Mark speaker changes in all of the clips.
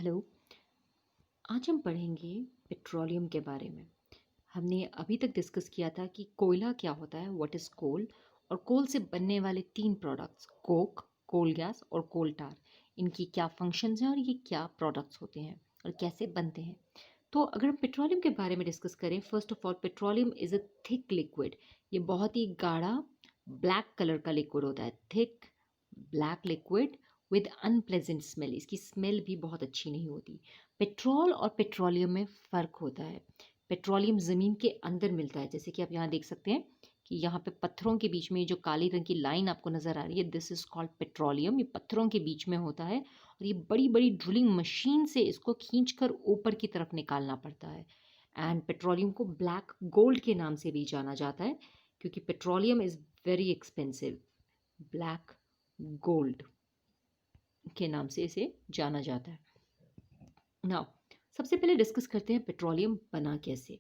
Speaker 1: Hello. आज हम पढ़ेंगे पेट्रोलियम के बारे में। हमने अभी तक डिस्कस किया था कि कोयला क्या होता है, व्हाट इज़ कोल, और कोल से बनने वाले तीन प्रोडक्ट्स कोक, कोल गैस और कोल टार। इनकी क्या फंक्शंस हैं और ये क्या प्रोडक्ट्स होते हैं और कैसे बनते हैं। तो अगर हम पेट्रोलियम के बारे में डिस्कस करें, first of all petroleum is a thick liquid. ये बहुत ही गाढ़ा ब्लैक कलर का लिक्विड होता है, thick black liquid with unpleasant smell. इसकी स्मेल भी बहुत अच्छी नहीं होती। पेट्रोल और पेट्रोलियम में फ़र्क होता है। पेट्रोलियम ज़मीन के अंदर मिलता है, जैसे कि आप यहाँ देख सकते हैं कि यहाँ पे पत्थरों के बीच में ये जो काली रंग की लाइन आपको नज़र आ रही है, दिस इज़ कॉल्ड पेट्रोलियम। ये पत्थरों के बीच में होता है और ये बड़ी बड़ी ड्रिलिंग मशीन से इसको खींच कर ऊपर की तरफ निकालना पड़ता है। एंड पेट्रोलियम को ब्लैक गोल्ड के नाम से भी जाना जाता है, क्योंकि petroleum is very expensive. Black gold के नाम से इसे जाना जाता है। नाउ सबसे पहले डिस्कस करते हैं पेट्रोलियम बना कैसे।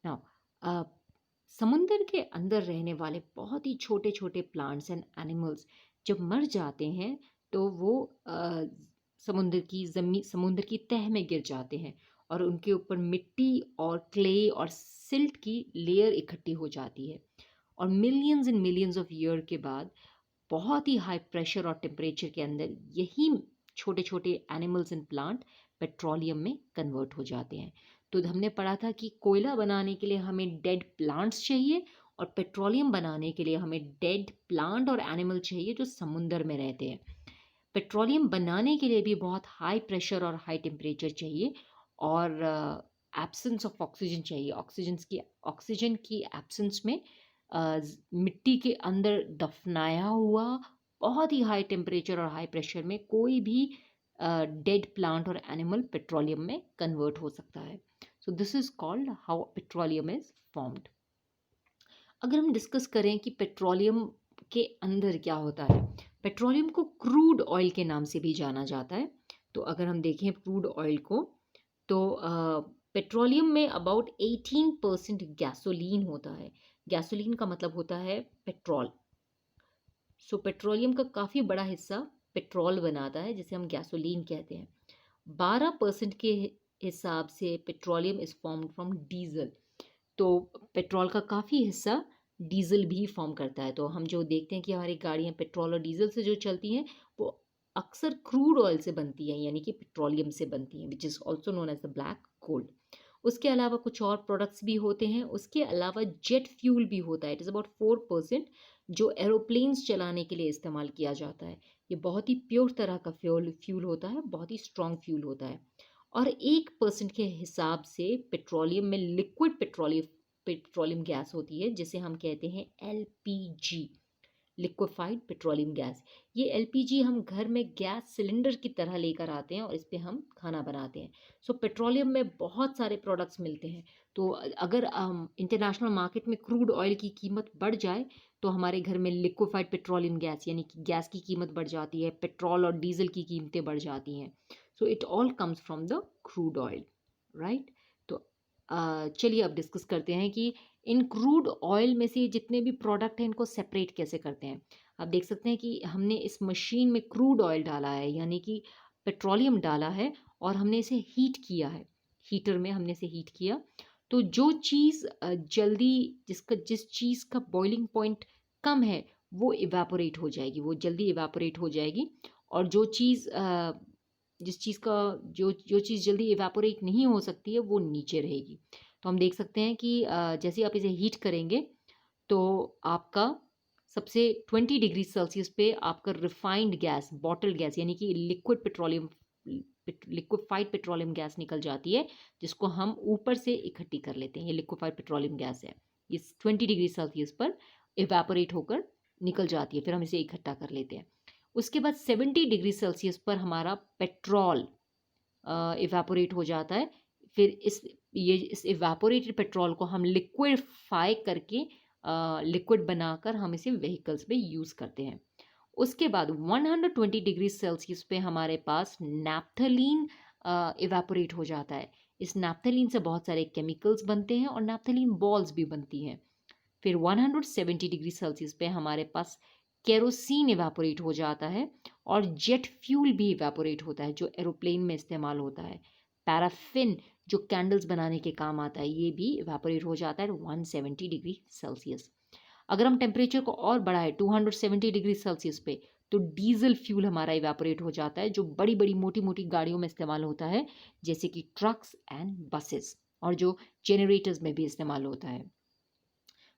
Speaker 1: नाउ समुंदर के अंदर रहने वाले बहुत ही छोटे छोटे प्लांट्स एंड एनिमल्स जब मर जाते हैं तो वो समुंदर की तह में गिर जाते हैं और उनके ऊपर मिट्टी और क्ले और सिल्ट की लेयर इकट्ठी हो जाती है। और millions and millions of year के बाद बहुत ही हाई प्रेशर और टेम्परेचर के अंदर यही छोटे छोटे एनिमल्स एंड प्लांट पेट्रोलियम में कन्वर्ट हो जाते हैं। तो हमने पढ़ा था कि कोयला बनाने के लिए हमें डेड प्लांट्स चाहिए और पेट्रोलियम बनाने के लिए हमें डेड प्लांट और एनिमल चाहिए जो समुंदर में रहते हैं। पेट्रोलियम बनाने के लिए भी बहुत हाई प्रेशर और हाई टेम्परेचर चाहिए और एब्सेंस ऑफ ऑक्सीजन चाहिए। ऑक्सीजन की एब्सेंस में मिट्टी के अंदर दफनाया हुआ बहुत ही हाई टेम्परेचर और हाई प्रेशर में कोई भी डेड प्लांट और एनिमल पेट्रोलियम में कन्वर्ट हो सकता है। So this is called how petroleum is formed. अगर हम डिस्कस करें कि पेट्रोलियम के अंदर क्या होता है, पेट्रोलियम को क्रूड ऑयल के नाम से भी जाना जाता है। तो अगर हम देखें क्रूड ऑयल को, तो पेट्रोलियम में अबाउट 18% गैसोलीन होता है। गैसोलीन का मतलब होता है पेट्रोल। सो पेट्रोलियम का काफ़ी बड़ा हिस्सा पेट्रोल बनाता है, जिसे हम गैसोलीन कहते हैं। 12% के हिसाब से petroleum is formed from diesel. तो पेट्रोल का काफ़ी हिस्सा डीजल भी फॉर्म करता है। तो हम जो देखते हैं कि हमारी गाड़ियाँ पेट्रोल और डीजल से जो चलती हैं वो अक्सर क्रूड ऑयल से बनती हैं, यानी कि पेट्रोलियम से बनती हैं, which is also known as the black gold. उसके अलावा कुछ और प्रोडक्ट्स भी होते हैं। उसके अलावा जेट फ्यूल भी होता है, इट इज़ अबाउट 4%, जो एरोप्लेन्स चलाने के लिए इस्तेमाल किया जाता है। ये बहुत ही प्योर तरह का फ्यूल होता है, बहुत ही स्ट्रॉन्ग फ्यूल होता है। और 1% के हिसाब से पेट्रोलियम में लिक्विड पेट्रोलियम गैस होती है, जिसे हम कहते हैं एलपीजी, लिक्विफाइड पेट्रोलियम गैस। ये एलपीजी हम घर में गैस सिलेंडर की तरह लेकर आते हैं और इस पे हम खाना बनाते हैं। सो पेट्रोलियम में बहुत सारे प्रोडक्ट्स मिलते हैं। तो अगर इंटरनेशनल मार्केट में क्रूड ऑयल की कीमत बढ़ जाए तो हमारे घर में लिक्विफाइड पेट्रोलियम गैस यानी कि गैस की कीमत बढ़ जाती है, पेट्रोल और डीजल की कीमतें बढ़ जाती हैं। So it all comes from the crude oil, right. तो चलिए अब डिस्कस करते हैं कि इन क्रूड ऑयल में से जितने भी प्रोडक्ट हैं इनको सेपरेट कैसे करते हैं। आप देख सकते हैं कि हमने इस मशीन में क्रूड ऑयल डाला है, यानी कि पेट्रोलियम डाला है, और हमने इसे हीट किया है। हीटर में हमने इसे हीट किया। तो जो चीज़ जल्दी जिस चीज़ का बॉइलिंग पॉइंट कम है वो इवेपोरेट हो जाएगी, वो जल्दी इवेपोरेट हो जाएगी। और जो चीज़ जिस चीज़ का जो चीज़ जल्दी इवेपोरेट नहीं हो सकती है वो नीचे रहेगी। तो हम देख सकते हैं कि जैसे आप इसे हीट करेंगे तो आपका सबसे 20 डिग्री सेल्सियस पे आपका रिफाइंड गैस, बॉटल गैस, यानी कि लिक्विफाइड पेट्रोलियम गैस निकल जाती है, जिसको हम ऊपर से इकट्ठी कर लेते हैं। ये लिक्विफाइड पेट्रोलियम गैस है, ये 20 डिग्री सेल्सियस पर इवेपोरेट होकर निकल जाती है, फिर हम इसे इकट्ठा कर लेते हैं। उसके बाद 70 डिग्री सेल्सियस पर हमारा पेट्रोल इवेपोरेट हो जाता है। फिर इस इवेपोरेटेड पेट्रोल को हम लिक्विफाई करके लिक्विड बनाकर हम इसे व्हीकल्स में यूज़ करते हैं। उसके बाद 120 डिग्री सेल्सियस पे हमारे पास नैप्थलीन इवेपोरेट हो जाता है। इस नैप्थलीन से बहुत सारे केमिकल्स बनते हैं और नैप्थलीन बॉल्स भी बनती हैं। फिर 170 डिग्री सेल्सियस पे हमारे पास केरोसिन इवेपोरेट हो जाता है और जेट फ्यूल भी इवेपोरेट होता है जो एरोप्लेन में इस्तेमाल होता है। पैराफिन जो कैंडल्स बनाने के काम आता है ये भी इवेपोरेट हो जाता है 170 डिग्री सेल्सियस। अगर हम टेम्परेचर को और बढ़ाए 270 डिग्री सेल्सियस पे तो डीजल फ्यूल हमारा इवेपोरेट हो जाता है जो बड़ी बड़ी मोटी मोटी गाड़ियों में इस्तेमाल होता है जैसे कि ट्रक्स एंड बसेस, और जो जेनरेटर्स में भी इस्तेमाल होता है।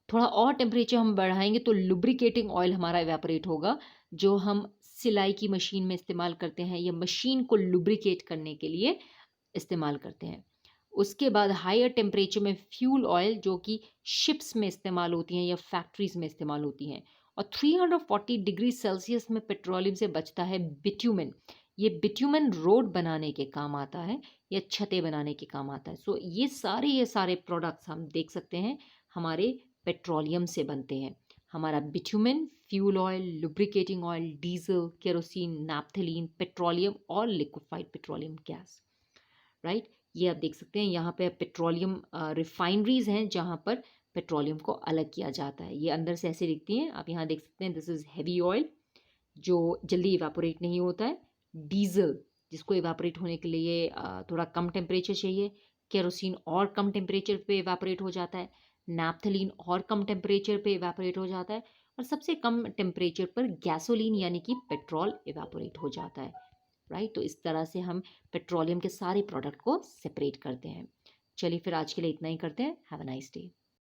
Speaker 1: थोड़ा और टेम्परेचर हम बढ़ाएंगे तो लुब्रिकेटिंग ऑयल हमारा इवेपोरेट होगा जो हम सिलाई की मशीन में इस्तेमाल करते हैं या मशीन को लुब्रिकेट करने के लिए इस्तेमाल करते हैं। उसके बाद हायर टेम्परेचर में फ्यूल ऑयल जो कि शिप्स में इस्तेमाल होती हैं या फैक्ट्रीज में इस्तेमाल होती हैं। और 340 डिग्री सेल्सियस में पेट्रोलियम से बचता है बिट्यूमेन। ये बिट्यूमेन रोड बनाने के काम आता है या छतें बनाने के काम आता है। सो ये सारे प्रोडक्ट्स हम देख सकते हैं हमारे पेट्रोलियम से बनते हैं। हमारा bitumen, fuel oil, lubricating oil, diesel, kerosene, naphthalene, petroleum और लिक्विफाइड पेट्रोलियम गैस, राइट। ये आप देख सकते हैं यहाँ पे पेट्रोलियम रिफाइनरीज हैं जहाँ पर पेट्रोलियम को अलग किया जाता है। ये अंदर से ऐसे दिखती हैं, आप यहाँ देख सकते हैं। दिस इज़ हैवी ऑयल जो जल्दी इवापोरेट नहीं होता है। डीजल जिसको इवापोरेट होने के लिए थोड़ा कम टेम्परेचर चाहिए। केरोसिन और कम टेम्परेचर पे इवापोरेट हो जाता है। नैप्थलीन और कम टेम्परेचर पे इवापोरेट हो जाता है। और सबसे कम टेम्परेचर पर गैसोलीन यानी कि पेट्रोल इवापोरेट हो जाता है, राइट। तो इस तरह से हम पेट्रोलियम के सारे प्रोडक्ट को सेपरेट करते हैं। चलिए फिर आज के लिए इतना ही करते हैं। Have a nice day.